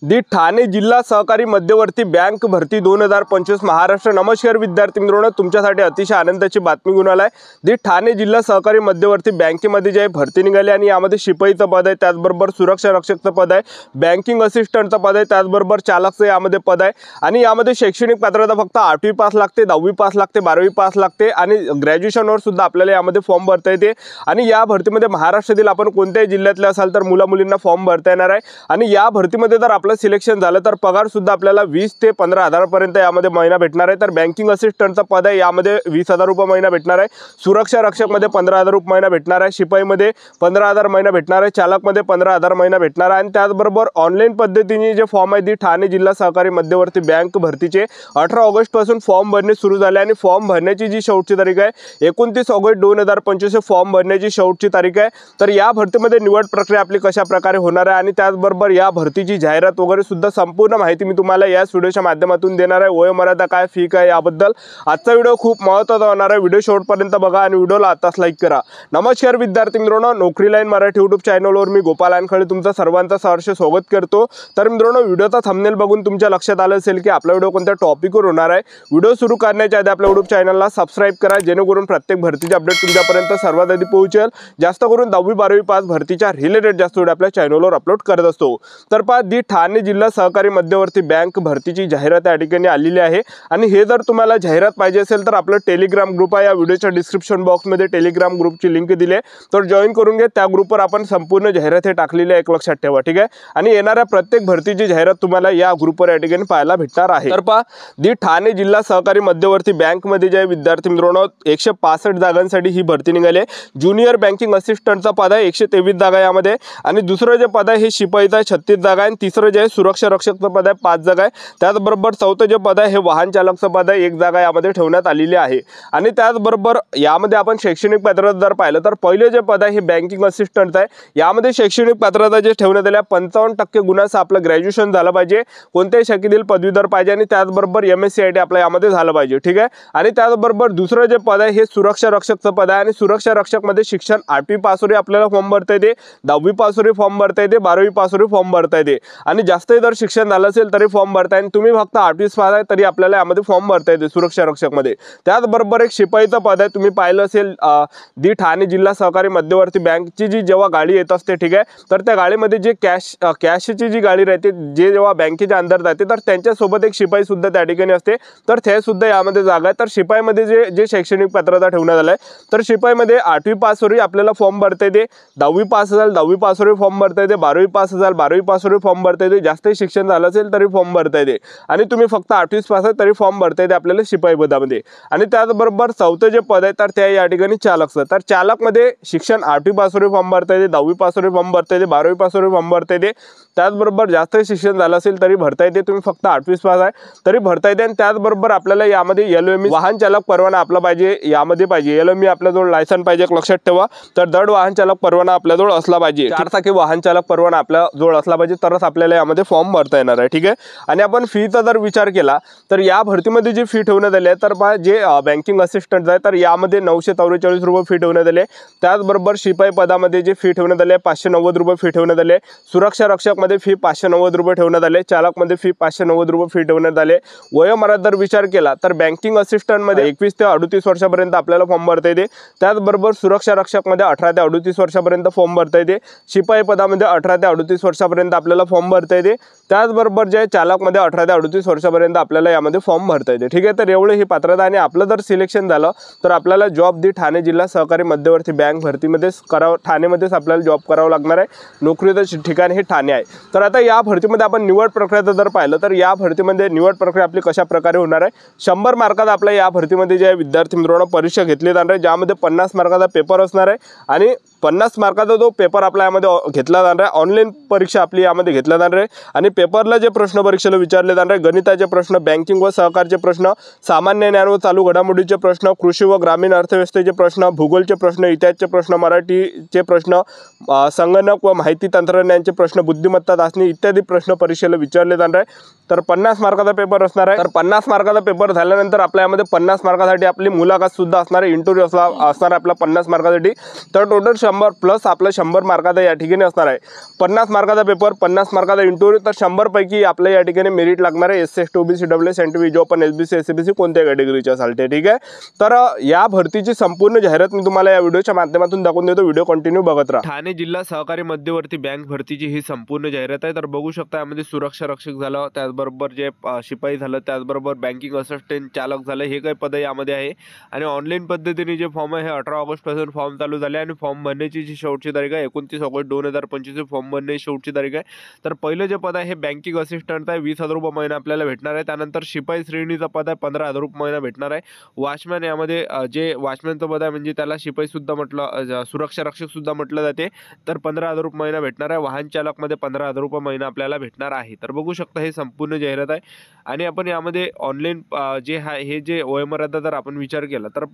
दी ठाणे जिल्हा सहकारी मध्यवर्ती बँक भरती 2025 महाराष्ट्र। नमस्कार विद्यार्थी मित्रांनो, तुमच्यासाठी अतिशय आनंदाची बातमी घेऊन आलाय। दी ठाणे जिल्हा सहकारी मध्यवर्ती बँकेमध्ये जे भरती निघाली आणि यामध्ये शिपाईचं पद आहे, त्याचबरोबर सुरक्षा रक्षकचं पद आहे, बँकिंग असिस्टंटचं पद आहे, त्याचबरोबर चालकचं यामध्ये पद आहे। आणि यामध्ये शैक्षणिक पात्रता फक्त 8वी पास लागते, 10वी पास लागते, 12वी पास लागते आणि ग्रॅज्युएशनवर सुद्धा आपल्याला यामध्ये फॉर्म भरता येते। आणि या भरतीमध्ये महाराष्ट्रातील आपण कोणत्याही जिल्ह्यातले असाल तर मुला मुलींना फॉर्म भरता येणार आहे। आणि या भरतीमध्ये जर आपलं सिलेक्शन झालं तर पगार सुद्धा आपल्याला 20 ते 15,000 पर्यंत यामध्ये महिना भेटणार आहे। तर बँकिंग असिस्टंटचा पद आहे, यामध्ये 20,000 रुपये महिना भेटणार आहे। सुरक्षा रक्षक मध्ये 15,000 रुपये महिना भेटणार आहे, शिपाई मध्ये 15,000 महिना भेटणार आहे, चालक मध्ये 15,000 महिना भेटणार आहे। आणि त्याचबरोबर ऑनलाईन पद्धतीने जे फॉर्म आहे दी ठाणे जिल्हा सहकारी मध्यवर्ती बँक भरतीचे 18 ऑगस्ट पासून फॉर्म भरणे सुरू झाले आणि फॉर्म भरण्याची जी शेवटची तारीख आहे 29 ऑगस्ट 2025 फॉर्म भरण्याची शेवटची तारीख आहे। तर या भरतीमध्ये निवड प्रक्रिया आपली कशा प्रकारे होणार आहे आणि त्याचबरोबर या भरतीची जाहिरात वगैरे सुद्धा संपूर्ण माहिती मी तुम्हाला या व्हिडिओच्या माध्यमातून देणार आहे। वयोमर्यादा काय, फी काय याबद्दल आजचा व्हिडिओ खूप महत्त्वाचा होणार आहे। व्हिडिओ शेवटपर्यंत बघा आणि व्हिडिओला आताच लाईक करा। नमस्कार विद्यार्थी मित्रांनो, नोकरी लाईन मराठी यूट्यूब चॅनलवर मी गोपाल आणखळे तुमचं सर्वांचं सहर्ष स्वागत करतो। तर मित्रांनो, व्हिडिओचा थंबनेल बघून तुमच्या लक्षात आलं असेल की आपला व्हिडिओ कोणत्या टॉपिकवर होणार आहे। व्हिडिओ सुरू करण्याच्या आधी आपल्या यूट्यूब चॅनलला सबस्क्राइब करा, जेणेकरून प्रत्येक भरतीचे अपडेट तुमच्यापर्यंत सर्वात आधी पोहोचेल। जास्त करून 10वी 12वी पास भरतीच्या रिलेटेड जास्त व्हिडिओ आपल्या चॅनलवर अपलोड करत असतो। तर पहा, दी ठाणे जिल्हा सहकारी मध्यवर्ती बँक भरतीची जाहिरात या ठिकाणी आलेली आहे। आणि हे जर तुम्हाला जाहिरात पाहिजे असेल तर आपलं टेलिग्राम ग्रुप आहे, या व्हिडिओच्या डिस्क्रिप्शन बॉक्समध्ये टेलिग्राम ग्रुपची लिंक दिली आहे, तर जॉईन करून घ्या। त्या ग्रुपवर आपण संपूर्ण जाहिरात हे टाकलेली आहे, एक लक्षात ठेवा, ठीक आहे। आणि येणाऱ्या प्रत्येक भरतीची जाहिरात तुम्हाला या ग्रुपवर या ठिकाणी पाहायला भेटणार आहे। तर पहा, दी ठाणे जिल्हा सहकारी मध्यवर्ती बँकमध्ये जे विद्यार्थी मित्रांनो 165 जागांसाठी ही भरती निघाली आहे। ज्युनियर बँकिंग असिस्टंटचा पद आहे 123 जागा यामध्ये, आणि दुसरं जे पद आहे हे शिपाईचं आहे 36 जागा आहे, आणि तिसरं जे आहे सुरक्षा रक्षकचं पद आहे 5 जागा आहे। त्याचबरोबर चौथं जे पद आहे हे वाहन चालकचं पद आहे, 1 जागा यामध्ये ठेवण्यात आलेली आहे। आणि त्याचबरोबर यामध्ये आपण शैक्षणिक पात्रता जर पाहिलं तर पहिले जे पद आहे हे बँकिंग असिस्टंटचं आहे। यामध्ये शैक्षणिक पात्रता जे ठेवण्यात आली 55% गुणांचं आपलं ग्रॅज्युएशन झालं पाहिजे, कोणत्याही शाखेतील पदवीधर पाहिजे, आणि त्याचबरोबर MSc आपल्या यामध्ये झालं पाहिजे, ठीक आहे। आणि त्याचबरोबर दुसरं जे पद आहे हे सुरक्षा रक्षकचं पद आहे, आणि सुरक्षा रक्षक मध्ये शिक्षण 8वी पासवर आपल्याला फॉर्म भरता येते, 10वी पासवर फॉर्म भरता येते, 12वी पासवर फॉर्म भरता येते, आणि जास्तही जर शिक्षण झालं असेल तरी फॉर्म भरता येईल। तुम्ही फक्त 8वी पास आहे तरी आपल्याला यामध्ये फॉर्म भरता येते सुरक्षा रक्षक मध्ये। त्याचबरोबर एक शिपाईचं पद आहे, तुम्ही पाहिलं असेल दी ठाणे जिल्हा सहकारी मध्यवर्ती बँकची जी जेव्हा गाडी येत असते, ठीक आहे, तर त्या गाडीमध्ये जे कॅशची जी गाडी राहते जे जेव्हा बँकेच्या अंदर जाते तर त्यांच्यासोबत एक शिपाई सुद्धा त्या ठिकाणी असते, तर ते सुद्धा यामध्ये जागा आहे। तर शिपाईमध्ये जे शैक्षणिक पात्रता ठेवण्यात आलं आहे, तर शिपाईमध्ये 8वी पासवर आपल्याला फॉर्म भरता येते, 10वी पास असेल 10वी पासवर फॉर्म भरता येते, 12वी पास असेल 12वी पासवर फॉर्म भरता येते, जास्त शिक्षण झालं असेल तरी फॉर्म भरता येते, आणि तुम्ही फक्त 8वी पास आहे तरी फॉर्म भरता येते आपल्याला शिपाई पदामध्ये। आणि त्याचबरोबर चौथं जे पद आहे तर त्या या ठिकाणी चालकचं, तर चालक मध्ये शिक्षण 8वी पासवर फॉर्म भरता येते, 10वी पासवर फॉर्म भरता येते, 12वी पासवर फॉर्म भरता येते, त्याचबरोबर जास्त शिक्षण झालं असेल तरी भरता येते, तुम्ही फक्त 8वी पास आहे तरी भरता येते। आणि त्याचबरोबर आपल्याला यामध्ये LME वाहन चालक परवाना आपला पाहिजे, यामध्ये पाहिजे LME आपल्याजवळ लायसन पाहिजे, एक लक्षात ठेवा। तर दड वाहन चालक परवाना आपल्याजवळ असला पाहिजे, 4 चाकी वाहन चालक परवाना आपल्याजवळ असला पाहिजे, तरच आपल्याला यामध्ये फॉर्म भरता येणार आहे, ठीक आहे। आणि आपण फीचा जर विचार केला तर या भरतीमध्ये जी फी ठेवण्यात आली आहे तर पहा, जे बँकिंग असिस्टंट आहे तर यामध्ये 944 रुपये फी ठेवण्यात आली आहे। त्याचबरोबर शिपाई पदामध्ये जे फी ठेवण्यात आली आहे 590 रुपये फी ठेवण्यात आली आहे, सुरक्षा रक्षक मध्ये फी 590 रुपये ठेवण्यात आले, चालक मध्ये फी 590 रुपये फी ठेवण्यात आले। वयोमर्यादा जर विचार केला तर बँकिंग असिस्टंट मध्ये 21 ते 38 वर्षापर्यंत आपल्याला फॉर्म भरता येते, त्याचबरोबर सुरक्षा रक्षक मध्ये 18 ते 38 वर्षापर्यंत फॉर्म भरता येते, शिपाई पदामध्ये 18 ते 38 वर्षापर्यंत आपल्याला फॉर्म भरता येते, त्याचबरोबर जे चालक मध्ये 18 ते 38 वर्षापर्यंत आपल्याला यामध्ये फॉर्म भरता येते, ठीक आहे। तर एवढे ही पात्रता, आणि आपलं जर सिलेक्शन झालं तर आपल्याला जॉब दी ठाणे जिल्हा सहकारी मध्यवर्ती बँक भरतीमध्येच करावं, ठाणेमध्येच आपल्याला जॉब करावं लागणार आहे, नोकरीचं ठिकाण हे ठाणे आहे। तर आता या भरतीमध्ये आपण निवड प्रक्रिया जर पाहिलं तर या भरतीमध्ये निवड प्रक्रिया आपली कशा प्रकारे होणार आहे, 100 मार्कात आपल्या या भरतीमध्ये जे विद्यार्थी मित्रांनो परीक्षा घेतली जाणार आहे, ज्यामध्ये 50 मार्काचा पेपर असणार आहे, आणि 50 मार्काचा जो पेपर आपल्या यामध्ये घेतला जाणार आहे, ऑनलाईन परीक्षा आपली यामध्ये घेतला जाणार आहे। आणि पेपरला जे प्रश्न परीक्षेला विचारले जाणार आहे, गणिताचे प्रश्न, बँकिंग व सहकारचे प्रश्न, सामान्य ज्ञान व चालू घडामोडीचे प्रश्न, कृषी व ग्रामीण अर्थव्यवस्थेचे प्रश्न, भूगोलचे प्रश्न, इतिहासचे प्रश्न, मराठीचे प्रश्न, संगणक व माहिती तंत्रज्ञानाचे प्रश्न, बुद्धिमत्ता चाचणी इत्यादी प्रश्न परीक्षेला विचारले जाणार आहे। तर 50 मार्काचा पेपर असणार आहे। तर 50 मार्काचा पेपर झाल्यानंतर आपल्या यामध्ये 50 मार्कासाठी आपली मुलाखत सुद्धा असणार आहे, इंटरव्ह्यू असणार आपला 50 मार्कासाठी। तर टोटल 100 प्लस आपलं 100 मार्काचा या ठिकाणी असणार आहे। 50 मार्काचा पेपर, 50 मार्काचा इंटरव्ह्यू, तर 100 पैकी आपल्या या ठिकाणी मेरिट लागणार आहे SC ST OBC EWS NTV जो पण SBC SCBC कोणत्या कॅटेगरीच्या असाल ते, ठीक आहे। तर या भरतीची संपूर्ण जाहिरात मी तुम्हाला या व्हिडिओच्या माध्यमातून दाखवून देतो, व्हिडिओ कंटिन्यू बघत राहा। ठाणे जिल्हा सहकारी मध्यवर्ती बँक भरतीची ही संपूर्ण जाहिरात आहे। तर बघू शकता यामध्ये सुरक्षा रक्षक झालं, त्याचबरोबर जे शिपाई झालं, त्याचबरोबर बँकिंग असिस्टंट चालक झालं, हे काही पद यामध्ये आहे। आणि ऑनलाईन पद्धतीने जे फॉर्म आहे हे 18 ऑगस्ट पासून फॉर्म चालू झाले आणि फॉर्म भरण्याची जी शेवटची तारीख आहे 29 ऑगस्ट 2025 फॉर्म भरण्याची शेवटची तारीख आहे। तर पहिलं जे पद आहे हे बँकिंग असिस्टंट आहे, 20,000 रुपये महिना आपल्याला भेटणार आहे। त्यानंतर शिपाई श्रेणीचं पद आहे, 15,000 रुपये महिना भेटणार आहे। वॉचमॅन यामध्ये जे वॉचमॅनचं पद आहे म्हणजे त्याला शिपाई सुद्धा म्हटलं, सुरक्षा रक्षक सुद्धा म्हटलं जाते, तर 15,000 रुपये महिना भेटणार आहे। वाहन चालक मध्ये 15,000 रुपये महिना आपल्याला भेटणार आहे। तर बघू शकता हे संपूर्ण जाहिरात आहे। आणि आपण यामध्ये ऑनलाईन जे आहे हे जे वयोमर्यादा जर आपण विचार केला तर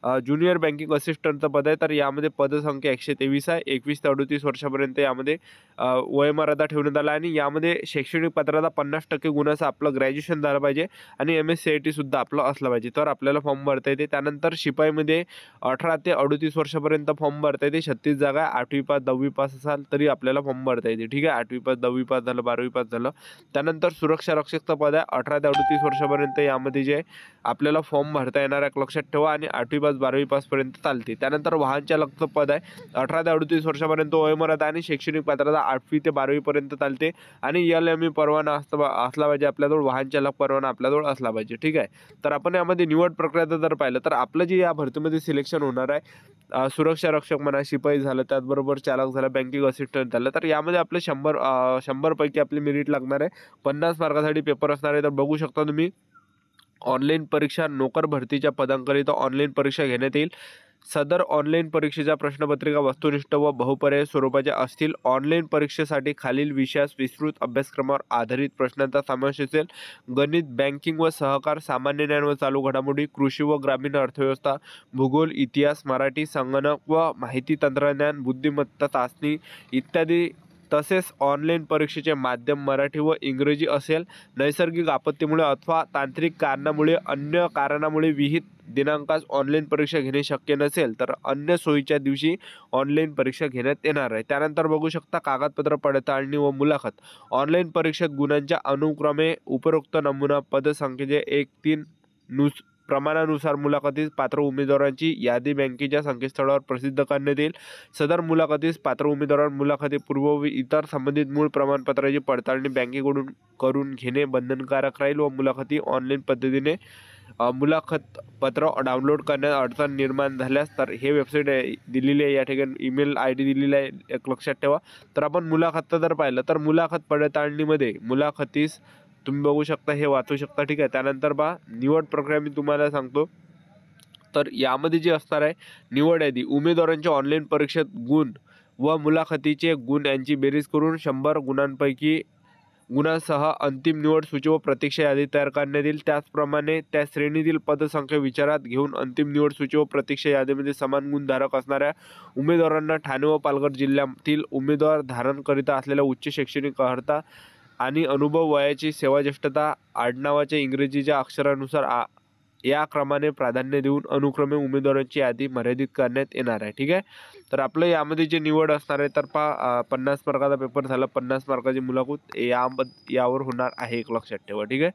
ज्युनियर बँकिंग असिस्टंटचं पद आहे, तर यामध्ये पदसंख्या 123 आहे। 21 ते 38 वर्षापर्यंत यामध्ये वयोमर्यादा ठेवण्यात आला। आणि यामध्ये शैक्षणिक पात्रता 50% गुणाचं आपलं ग्रॅज्युएशन झालं पाहिजे आणि MS CIT सुद्धा आपलं असलं पाहिजे, तर आपल्याला फॉर्म भरता येते। त्यानंतर शिपाईमध्ये 18 ते 38 वर्षापर्यंत फॉर्म भरता येते, 36 जागा, 8वी पास 10वी पास असाल तरी आपल्याला फॉर्म भरता येते, ठीक आहे। 8वी पास 10वी पास झालं, 12वी पास झालं। त्यानंतर सुरक्षा रक्षकचं पद आहे, 18 ते 38 वर्षापर्यंत यामध्ये जे आपल्याला फॉर्म भरता येणार आहे लक्षात ठेवा, आणि 8वी पास 12वी पास पर्यंत चालते। त्यानंतर वाहन चालकचं पद आहे, 18 ते 38 वर्षापर्यंत वयोमर्यादा आणि शैक्षणिक पात्रता 8वी ते 12वी पर्यंत चालते, आणि LME परवाना असला पाहिजे आपल्याजवळ, वाहन चालक परवाना आपल्याजवळ असला पाहिजे, ठीक आहे। तर आपण यामध्ये निवड प्रक्रिया जर पाहिलं तर आपलं जे या भरतीमध्ये सिलेक्शन होणार आहे, सुरक्षा रक्षक म्हणा, शिपाई झालं, त्याचबरोबर चालक झालं, बँकिंग असिस्टंट झालं, तर यामध्ये आपले 100 पैकी आपली मेरिट लागणार आहे। 50 मार्कासाठी पेपर असणार आहे। तर बघू शकता तुम्ही ऑनलाईन परीक्षा, नोकर भरतीच्या पदांकरिता ऑनलाईन परीक्षा घेण्यात येईल। सदर ऑनलाईन परीक्षेच्या प्रश्नपत्रिका वस्तुनिष्ठ व बहुपर्यायी स्वरूपाच्या असतील। ऑनलाईन परीक्षेसाठी खालील विषयास विस्तृत अभ्यासक्रमावर आधारित प्रश्नांचा समावेश असेल: गणित, बँकिंग व सहकार, सामान्य ज्ञान व चालू घडामोडी, कृषी व ग्रामीण अर्थव्यवस्था, भूगोल, इतिहास, मराठी, संगणक व माहिती तंत्रज्ञान, बुद्धिमत्ता चाचणी इत्यादी। तसेच ऑनलाईन परीक्षेचे माध्यम मराठी व इंग्रजी असेल। नैसर्गिक आपत्तीमुळे अथवा तांत्रिक कारणामुळे अन्य कारणामुळे विहित दिनांकास ऑनलाईन परीक्षा घेणे शक्य नसेल तर अन्य सोयीच्या दिवशी ऑनलाईन परीक्षा घेण्यात येणार आहे। त्यानंतर बघू शकता कागदपत्र पडताळणी व मुलाखत। ऑनलाईन परीक्षेत गुणांच्या अनुक्रमे उपरोक्त नमुना पदसंख्येचे 1-3 प्रमाणानुसार मुलाखतीस पात्र उमेदवारांची यादी बँकेच्या संकेतस्थळावर प्रसिद्ध करण्यात येईल। सदर मुलाखतीस पात्र उमेदवारांना मुलाखतीपूर्व व इतर संबंधित मूळ प्रमाणपत्राची पडताळणी बँकेकडून करून घेणे बंधनकारक राहील व मुलाखती ऑनलाईन पद्धतीने मुलाखत पत्र डाउनलोड करण्यात अडचण निर्माण झाल्यास तर हे वेबसाईट दिलेली आहे, या ठिकाणी ईमेल ID दिलेली आहे, एक लक्षात ठेवा। तर आपण मुलाखत जर पाहिलं तर मुलाखत पडताळणीमध्ये मुलाखतीस तुम्ही बघू शकता, हे वाचू शकता, ठीक आहे। त्यानंतर निवड प्रक्रिया मी तुम्हाला सांगतो। तर यामध्ये जे असणार आहे निवड यादी, उमेदवारांच्या ऑनलाईन परीक्षेत गुण व मुलाखतीचे गुण यांची बेरीज करून 100 गुणांपैकी गुणांसह अंतिम निवड सूची व प्रतीक्षा यादी तयार करण्यात येईल। त्याचप्रमाणे त्या श्रेणीतील पदसंख्या विचारात घेऊन अंतिम निवड सूची व प्रतीक्षा यादीमध्ये समान गुणधारक असणाऱ्या उमेदवारांना ठाणे व पालघर जिल्ह्यातील उमेदवार धारण करीता असलेल्या उच्च शैक्षणिक अर्हता आणि अनुभव, वयाची सेवाज्येष्ठता, आडनावाच्या इंग्रजीच्या अक्षरानुसार या क्रमाने प्राधान्य देऊन अनुक्रमे उमेदवारांची यादी मर्यादित करण्यात येणार आहे, ठीक आहे। तर आपलं यामध्ये जे निवड असणार आहे तर 50 मार्काचा पेपर झाला, 50 मार्काची मुलाखत यावर होणार आहे, एक लक्षात ठेवा, ठीक आहे।